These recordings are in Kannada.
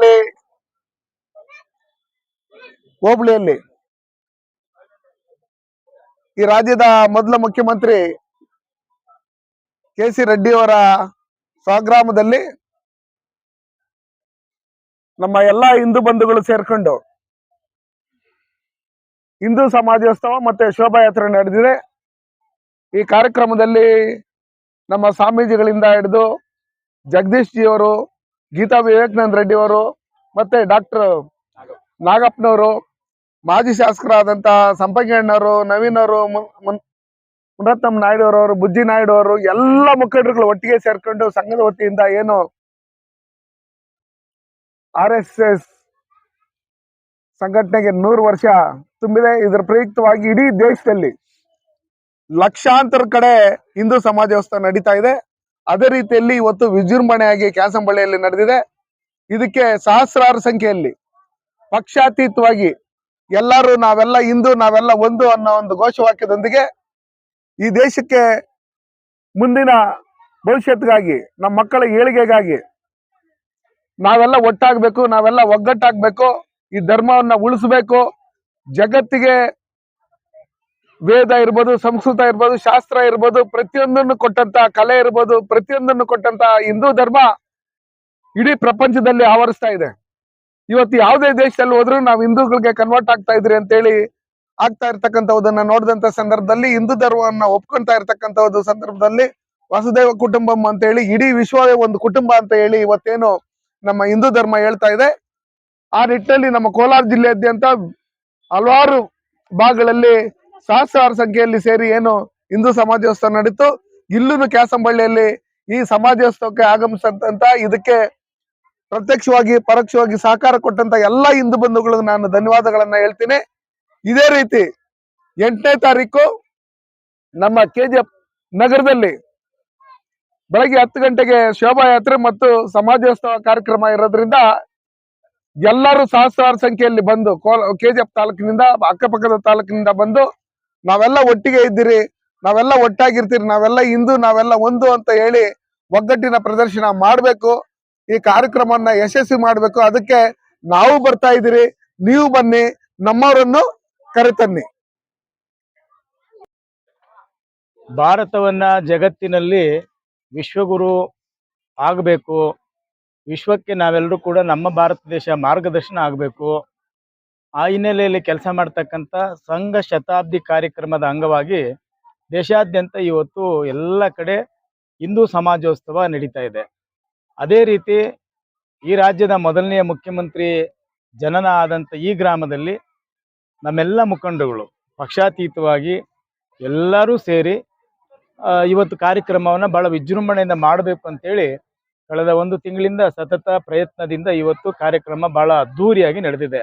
ಕೆಂಚನಹಳ್ಳಿ ಹೋಬಳಿಯಲ್ಲಿ ಈ ರಾಜ್ಯದ ಮೊದಲ ಮುಖ್ಯಮಂತ್ರಿ ಕೆ.ಸಿ. ರೆಡ್ಡಿಯವರ ಸ್ವಗ್ರಾಮದಲ್ಲಿ ನಮ್ಮ ಎಲ್ಲಾ ಹಿಂದೂ ಬಂಧುಗಳು ಸೇರ್ಕೊಂಡು ಹಿಂದೂ ಸಮಾಜೋತ್ಸವ ಮತ್ತೆ ಶೋಭಾಯಾತ್ರೆ ನಡೆದಿದೆ. ಈ ಕಾರ್ಯಕ್ರಮದಲ್ಲಿ ನಮ್ಮ ಸ್ವಾಮೀಜಿಗಳಿಂದ ಹಿಡಿದು ಜಗದೀಶ್ ಜಿ ಅವರು, ಗೀತಾ ವಿವೇಕಾನಂದ ರೆಡ್ಡಿ ಅವರು, ಮತ್ತೆ ಡಾಕ್ಟರ್ ನಾಗಪ್ಪನವರು, ಮಾಜಿ ಶಾಸಕರಾದಂತ ಸಂಪಂಗಣ್ಣವರು, ನವೀನ್ ಅವರು, ಮುನರತ್ನಂ ನಾಯ್ಡು ಅವರು, ಬುಜ್ಜಿ ನಾಯ್ಡು ಅವರು, ಎಲ್ಲ ಮುಖಂಡರುಗಳು ಒಟ್ಟಿಗೆ ಸೇರ್ಕೊಂಡು ಸಂಘದ ವತಿಯಿಂದ ಏನು RSS ಸಂಘಟನೆಗೆ 100 ವರ್ಷ ತುಂಬಿದೆ. ಇದರ ಪ್ರಯುಕ್ತವಾಗಿ ಇಡೀ ದೇಶದಲ್ಲಿ ಲಕ್ಷಾಂತರ ಕಡೆ ಹಿಂದೂ ಸಮಾಜೋತ್ಸವ ನಡೀತಾ ಇದೆ. ಅದೇ ರೀತಿಯಲ್ಲಿ ಇವತ್ತು ವಿಜೃಂಭಣೆಯಾಗಿ ಕ್ಯಾಸಂಬಳ್ಳಿಯಲ್ಲಿ ನಡೆದಿದೆ. ಇದಕ್ಕೆ ಸಹಸ್ರಾರು ಸಂಖ್ಯೆಯಲ್ಲಿ ಪಕ್ಷಾತೀತವಾಗಿ ಎಲ್ಲರೂ ನಾವೆಲ್ಲ ಹಿಂದೂ, ನಾವೆಲ್ಲ ಒಂದು ಅನ್ನೋ ಒಂದು ಘೋಷವಾಕ್ಯದೊಂದಿಗೆ ಈ ದೇಶಕ್ಕೆ ಮುಂದಿನ ಭವಿಷ್ಯತ್ಗಾಗಿ, ನಮ್ಮ ಮಕ್ಕಳ ಏಳಿಗೆಗಾಗಿ ನಾವೆಲ್ಲ ಒಟ್ಟಾಗಬೇಕು, ನಾವೆಲ್ಲ ಒಗ್ಗಟ್ಟಾಗಬೇಕು, ಈ ಧರ್ಮವನ್ನ ಉಳಿಸಬೇಕು. ಜಗತ್ತಿಗೆ ವೇದ ಇರ್ಬೋದು, ಸಂಸ್ಕೃತ ಇರ್ಬೋದು, ಶಾಸ್ತ್ರ ಇರ್ಬೋದು, ಪ್ರತಿಯೊಂದನ್ನು ಕೊಟ್ಟಂತ ಕಲೆ ಇರ್ಬೋದು, ಪ್ರತಿಯೊಂದನ್ನು ಕೊಟ್ಟಂತ ಹಿಂದೂ ಧರ್ಮ ಇಡೀ ಪ್ರಪಂಚದಲ್ಲಿ ಆವರಿಸ್ತಾ ಇದೆ. ಇವತ್ತು ಯಾವುದೇ ದೇಶದಲ್ಲಿ ಹೋದ್ರೂ ನಾವು ಹಿಂದೂಗಳಿಗೆ ಕನ್ವರ್ಟ್ ಆಗ್ತಾ ಇದ್ರಿ ಅಂತೇಳಿ ಆಗ್ತಾ ಇರ್ತಕ್ಕಂಥದನ್ನ ನೋಡಿದಂತ ಸಂದರ್ಭದಲ್ಲಿ, ಹಿಂದೂ ಧರ್ಮವನ್ನ ಒಪ್ಕೊಂತಾ ಇರ್ತಕ್ಕಂಥದ್ದು ಸಂದರ್ಭದಲ್ಲಿ ವಸುದೈವ ಕುಟುಂಬಂ ಅಂತ ಹೇಳಿ ಇಡೀ ವಿಶ್ವವೇ ಒಂದು ಕುಟುಂಬ ಅಂತ ಹೇಳಿ ಇವತ್ತೇನು ನಮ್ಮ ಹಿಂದೂ ಧರ್ಮ ಹೇಳ್ತಾ ಇದೆ. ಆ ನಿಟ್ಟಿನಲ್ಲಿ ನಮ್ಮ ಕೋಲಾರ ಜಿಲ್ಲೆಯಾದ್ಯಂತ ಹಲವಾರು ಭಾಗಗಳಲ್ಲಿ ಸಹಸ್ರಾರು ಸಂಖ್ಯೆಯಲ್ಲಿ ಸೇರಿ ಏನು ಹಿಂದೂ ಸಮಾಜೋತ್ಸವ ನಡೀತು. ಇಲ್ಲೂ ಕ್ಯಾಸಂಬಳ್ಳಿಯಲ್ಲಿ ಈ ಸಮಾಜೋತ್ಸವಕ್ಕೆ ಆಗಮಿಸಂತ ಇದಕ್ಕೆ ಪ್ರತ್ಯಕ್ಷವಾಗಿ ಪರೋಕ್ಷವಾಗಿ ಸಹಕಾರ ಕೊಟ್ಟಂತ ಎಲ್ಲ ಹಿಂದೂ ಬಂಧುಗಳಿಗೆ ನಾನು ಧನ್ಯವಾದಗಳನ್ನ ಹೇಳ್ತೀನಿ. ಇದೇ ರೀತಿ 8ನೇ ತಾರೀಕು ನಮ್ಮ KGF ನಗರದಲ್ಲಿ ಬೆಳಗ್ಗೆ 10 ಗಂಟೆಗೆ ಶೋಭಾಯಾತ್ರೆ ಮತ್ತು ಸಮಾಜೋತ್ಸವ ಕಾರ್ಯಕ್ರಮ ಇರೋದ್ರಿಂದ ಎಲ್ಲರೂ ಸಹಸ್ರಾರು ಸಂಖ್ಯೆಯಲ್ಲಿ ಬಂದು KGF ತಾಲೂಕಿನಿಂದ, ಅಕ್ಕಪಕ್ಕದ ತಾಲೂಕಿನಿಂದ ಬಂದು ನಾವೆಲ್ಲ ಒಟ್ಟಿಗೆ ಇದ್ದೀರಿ, ನಾವೆಲ್ಲ ಒಟ್ಟಾಗಿರ್ತೀರಿ, ನಾವೆಲ್ಲ ಹಿಂದೂ, ನಾವೆಲ್ಲ ಒಂದು ಅಂತ ಹೇಳಿ ಒಗ್ಗಟ್ಟಿನ ಪ್ರದರ್ಶನ ಮಾಡಬೇಕು. ಈ ಕಾರ್ಯಕ್ರಮವನ್ನ ಯಶಸ್ವಿ ಮಾಡಬೇಕು. ಅದಕ್ಕೆ ನಾವು ಬರ್ತಾ ಇದ್ದೀರಿ, ನೀವು ಬನ್ನಿ, ನಮ್ಮವರನ್ನು ಕರೆತನ್ನಿ. ಭಾರತವನ್ನ ಜಗತ್ತಿನಲ್ಲಿ ವಿಶ್ವಗುರು ಆಗಬೇಕು, ವಿಶ್ವಕ್ಕೆ ನಾವೆಲ್ಲರೂ ಕೂಡ ನಮ್ಮ ಭಾರತ ದೇಶ ಮಾರ್ಗದರ್ಶನ ಆಗಬೇಕು. ಆ ಹಿನ್ನೆಲೆಯಲ್ಲಿ ಕೆಲಸ ಮಾಡ್ತಕ್ಕಂಥ ಸಂಘ ಶತಾಬ್ದಿ ಕಾರ್ಯಕ್ರಮದ ಅಂಗವಾಗಿ ದೇಶಾದ್ಯಂತ ಇವತ್ತು ಎಲ್ಲ ಕಡೆ ಹಿಂದೂ ಸಮಾಜೋತ್ಸವ ನಡೀತಾ ಇದೆ. ಅದೇ ರೀತಿ ಈ ರಾಜ್ಯದ ಮೊದಲನೆಯ ಮುಖ್ಯಮಂತ್ರಿ ಜನನ ಆದಂಥ ಈ ಗ್ರಾಮದಲ್ಲಿ ನಮ್ಮೆಲ್ಲ ಮುಖಂಡರುಗಳು ಪಕ್ಷಾತೀತವಾಗಿ ಎಲ್ಲರೂ ಸೇರಿ ಇವತ್ತು ಕಾರ್ಯಕ್ರಮವನ್ನು ಬಹಳ ವಿಜೃಂಭಣೆಯಿಂದ ಮಾಡಬೇಕು ಅಂತೇಳಿ ಕಳೆದ 1 ತಿಂಗಳಿಂದ ಸತತ ಪ್ರಯತ್ನದಿಂದ ಇವತ್ತು ಕಾರ್ಯಕ್ರಮ ಬಹಳ ಅದ್ಧೂರಿಯಾಗಿ ನಡೆದಿದೆ.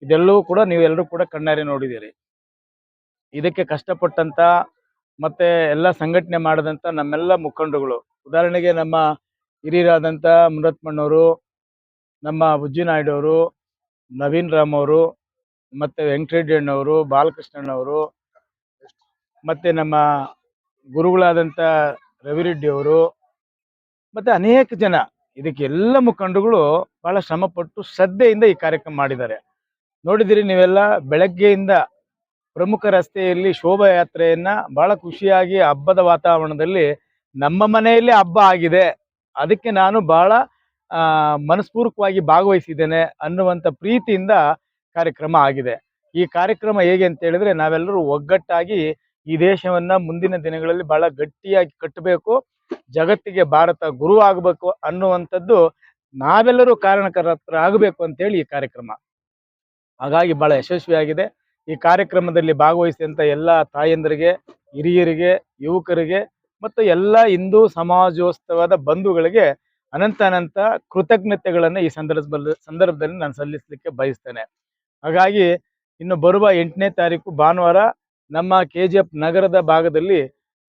ಇದೆಲ್ಲವೂ ಕೂಡ ನೀವೆಲ್ಲರೂ ಕೂಡ ಕಣ್ಣಾರೆ ನೋಡಿದ್ದೀರಿ. ಇದಕ್ಕೆ ಕಷ್ಟಪಟ್ಟಂತ ಮತ್ತೆ ಎಲ್ಲ ಸಂಘಟನೆ ಮಾಡಿದಂಥ ನಮ್ಮೆಲ್ಲ ಮುಖಂಡರುಗಳು, ಉದಾಹರಣೆಗೆ ನಮ್ಮ ಹಿರಿಯರಾದಂಥ ಮುನರತ್ನಮ್ಮನವರು, ನಮ್ಮ ಬುಜ್ಜಿ ನಾಯ್ಡು ಅವರು, ನವೀನ್ ರಾಮ್ ಅವರು, ಮತ್ತೆ ವೆಂಕಟರೆಡ್ಡಿಯಣ್ಣವರು, ಬಾಲಕೃಷ್ಣಣ್ಣವರು, ಮತ್ತೆ ನಮ್ಮ ಗುರುಗಳಾದಂಥ ರವಿರೆಡ್ಡಿ ಅವರು, ಮತ್ತೆ ಅನೇಕ ಜನ, ಇದಕ್ಕೆ ಎಲ್ಲ ಮುಖಂಡರುಗಳು ಬಹಳ ಶ್ರಮಪಟ್ಟು ಶ್ರದ್ಧೆಯಿಂದ ಈ ಕಾರ್ಯಕ್ರಮ ಮಾಡಿದ್ದಾರೆ. ನೋಡಿದಿರಿ ನೀವೆಲ್ಲ, ಬೆಳಗ್ಗೆಯಿಂದ ಪ್ರಮುಖ ರಸ್ತೆಯಲ್ಲಿ ಶೋಭಾಯಾತ್ರೆಯನ್ನ ಬಹಳ ಖುಷಿಯಾಗಿ ಹಬ್ಬದ ವಾತಾವರಣದಲ್ಲಿ ನಮ್ಮ ಮನೆಯಲ್ಲಿ ಹಬ್ಬ ಆಗಿದೆ, ಅದಕ್ಕೆ ನಾನು ಬಹಳ ಮನಸ್ಪೂರ್ವಕವಾಗಿ ಭಾಗವಹಿಸಿದ್ದೇನೆ ಅನ್ನುವಂಥ ಪ್ರೀತಿಯಿಂದ ಕಾರ್ಯಕ್ರಮ ಆಗಿದೆ. ಈ ಕಾರ್ಯಕ್ರಮ ಹೇಗೆ ಅಂತ ಹೇಳಿದ್ರೆ, ನಾವೆಲ್ಲರೂ ಒಗ್ಗಟ್ಟಾಗಿ ಈ ದೇಶವನ್ನ ಮುಂದಿನ ದಿನಗಳಲ್ಲಿ ಬಹಳ ಗಟ್ಟಿಯಾಗಿ ಕಟ್ಟಬೇಕು, ಜಗತ್ತಿಗೆ ಭಾರತ ಗುರು ಆಗಬೇಕು ಅನ್ನುವಂಥದ್ದು ನಾವೆಲ್ಲರೂ ಕಾರಣಕರ್ತರಾಗಬೇಕು ಅಂತೇಳಿ ಈ ಕಾರ್ಯಕ್ರಮ ಹಾಗಾಗಿ ಬಹಳ ಯಶಸ್ವಿಯಾಗಿದೆ. ಈ ಕಾರ್ಯಕ್ರಮದಲ್ಲಿ ಭಾಗವಹಿಸಿದಂಥ ಎಲ್ಲ ತಾಯಂದರಿಗೆ, ಹಿರಿಯರಿಗೆ, ಯುವಕರಿಗೆ ಮತ್ತು ಎಲ್ಲ ಹಿಂದೂ ಸಮಾಜೋತ್ಸವದ ಬಂಧುಗಳಿಗೆ ಅನಂತ ಕೃತಜ್ಞತೆಗಳನ್ನು ಈ ಸಂದರ್ಭದಲ್ಲಿ ನಾನು ಸಲ್ಲಿಸಲಿಕ್ಕೆ ಬಯಸ್ತೇನೆ. ಹಾಗಾಗಿ ಇನ್ನು ಬರುವ 8ನೇ ತಾರೀಕು ಭಾನುವಾರ ನಮ್ಮ KGF ನಗರದ ಭಾಗದಲ್ಲಿ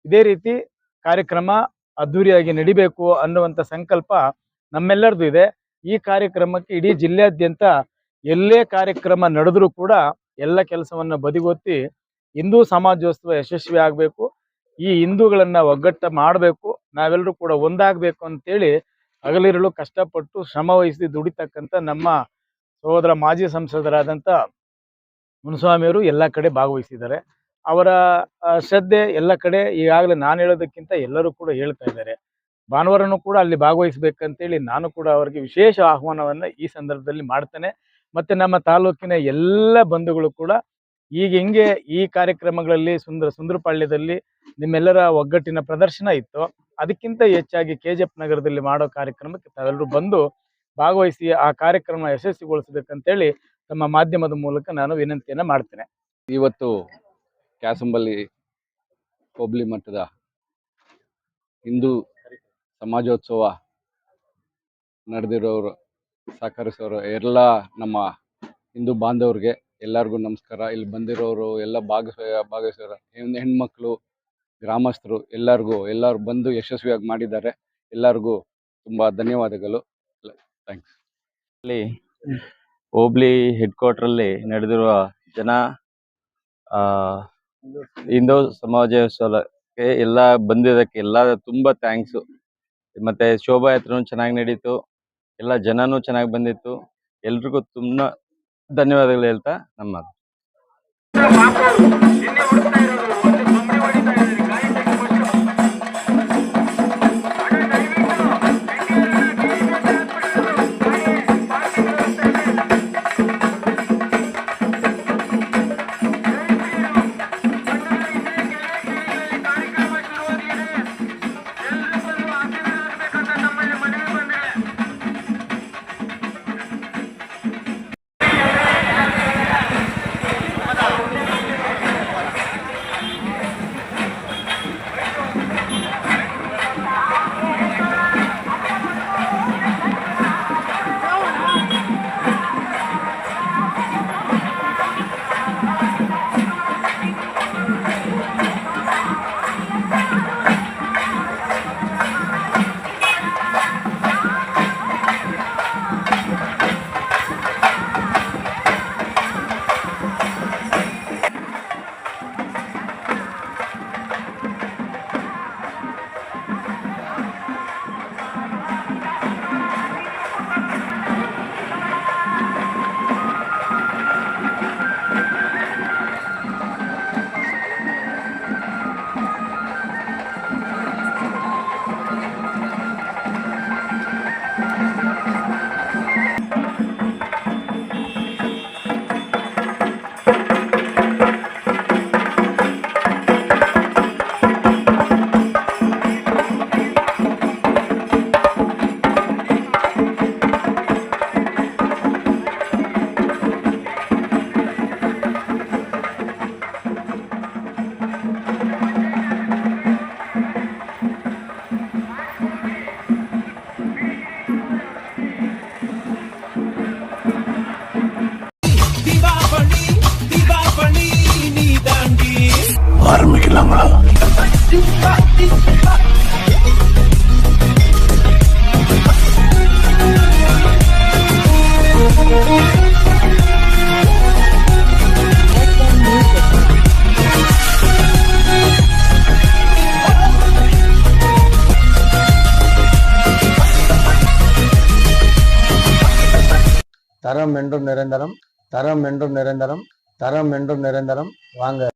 ಇದೇ ರೀತಿ ಕಾರ್ಯಕ್ರಮ ಅದ್ಧೂರಿಯಾಗಿ ನಡಿಬೇಕು ಅನ್ನುವಂಥ ಸಂಕಲ್ಪ ನಮ್ಮೆಲ್ಲರದು ಇದೆ. ಈ ಕಾರ್ಯಕ್ರಮಕ್ಕೆ ಇಡೀ ಜಿಲ್ಲೆಯಾದ್ಯಂತ ಎಲ್ಲೇ ಕಾರ್ಯಕ್ರಮ ನಡೆದರೂ ಕೂಡ ಎಲ್ಲ ಕೆಲಸವನ್ನು ಬದಿಗೊತ್ತಿ ಹಿಂದೂ ಸಮಾಜೋತ್ಸವ ಯಶಸ್ವಿ ಆಗಬೇಕು, ಈ ಹಿಂದೂಗಳನ್ನು ಒಗ್ಗಟ್ಟು ಮಾಡಬೇಕು, ನಾವೆಲ್ಲರೂ ಕೂಡ ಒಂದಾಗಬೇಕು ಅಂತೇಳಿ ಹಗಲಿರುಳು ಕಷ್ಟಪಟ್ಟು ಶ್ರಮ ವಹಿಸಿ ದುಡಿತಕ್ಕಂಥ ನಮ್ಮ ಸಹೋದರ ಮಾಜಿ ಸಂಸದರಾದಂಥ ಮುನಿಸ್ವಾಮಿಯವರು ಎಲ್ಲ ಕಡೆ ಭಾಗವಹಿಸಿದ್ದಾರೆ. ಅವರ ಶ್ರದ್ಧೆ ಎಲ್ಲ ಕಡೆ ಈಗಾಗಲೇ ನಾನು ಹೇಳೋದಕ್ಕಿಂತ ಎಲ್ಲರೂ ಕೂಡ ಹೇಳ್ತಾ ಇದ್ದಾರೆ. ಭಾನುವಾರನೂ ಕೂಡ ಅಲ್ಲಿ ಭಾಗವಹಿಸಬೇಕಂತೇಳಿ ನಾನು ಕೂಡ ಅವರಿಗೆ ವಿಶೇಷ ಆಹ್ವಾನವನ್ನು ಈ ಸಂದರ್ಭದಲ್ಲಿ ಮಾಡ್ತೇನೆ. ಮತ್ತು ನಮ್ಮ ತಾಲೂಕಿನ ಎಲ್ಲ ಬಂಧುಗಳು ಕೂಡ ಈಗ ಹಿಂಗೆ ಈ ಕಾರ್ಯಕ್ರಮಗಳಲ್ಲಿ ಸುಂದರಪಾಳ್ಯದಲ್ಲಿ ನಿಮ್ಮೆಲ್ಲರ ಒಗ್ಗಟ್ಟಿನ ಪ್ರದರ್ಶನ ಇತ್ತು. ಅದಕ್ಕಿಂತ ಹೆಚ್ಚಾಗಿ KGF ನಗರದಲ್ಲಿ ಮಾಡೋ ಕಾರ್ಯಕ್ರಮಕ್ಕೆ ತಾವೆಲ್ಲರೂ ಬಂದು ಭಾಗವಹಿಸಿ ಆ ಕಾರ್ಯಕ್ರಮ ಯಶಸ್ವಿಗೊಳಿಸಬೇಕಂತೇಳಿ ತಮ್ಮ ಮಾಧ್ಯಮದ ಮೂಲಕ ನಾನು ವಿನಂತಿಯನ್ನು ಮಾಡ್ತೇನೆ. ಇವತ್ತು ಕ್ಯಾಸಂಬಲ್ಲಿ ಹೋಬಳಿ ಮಟ್ಟದ ಹಿಂದೂ ಸಮಾಜೋತ್ಸವ ನಡೆದಿರೋರು ಸಹಕರಿಸೋರು ಎಲ್ಲ ನಮ್ಮ ಹಿಂದೂ ಬಾಂಧವ್ರಿಗೆ ಎಲ್ಲರಿಗೂ ನಮಸ್ಕಾರ. ಇಲ್ಲಿ ಬಂದಿರೋರು ಎಲ್ಲ ಭಾಗವಹಿಸೋರು ಹೆಣ್ಮಕ್ಳು ಗ್ರಾಮಸ್ಥರು ಎಲ್ಲರೂ ಬಂದು ಯಶಸ್ವಿಯಾಗಿ ಮಾಡಿದ್ದಾರೆ. ಎಲ್ಲರಿಗೂ ತುಂಬ ಧನ್ಯವಾದಗಳು. ಥ್ಯಾಂಕ್ಸ್. ಅಲ್ಲಿ ಹೋಬ್ಳಿ ಹೆಡ್ ಕ್ವಾರ್ಟರಲ್ಲಿ ನಡೆದಿರುವ ಹಿಂದೂ ಸಮಾಜೋತ್ಸವಕ್ಕೆ ಎಲ್ಲ ಬಂದಿದ್ದಕ್ಕೆ ಎಲ್ಲ ತುಂಬ ಥ್ಯಾಂಕ್ಸು. ಮತ್ತೆ ಶೋಭಾಯಾತ್ರೆನೂ ಚೆನ್ನಾಗಿ ನಡೀತು, ಎಲ್ಲ ಜನನೂ ಚೆನ್ನಾಗಿ ಬಂದಿತ್ತು. ಎಲ್ರಿಗೂ ತುಂಬ ಧನ್ಯವಾದಗಳು ಹೇಳ್ತಾ ನಮ್ಮ ಮಾತು. ஆரம்பிக்கலாங்களா? தரம் என்றும் நிரந்தரம், தரம் என்றும் நிரந்தரம், தரம் என்றும் நிரந்தரம். வாங்க.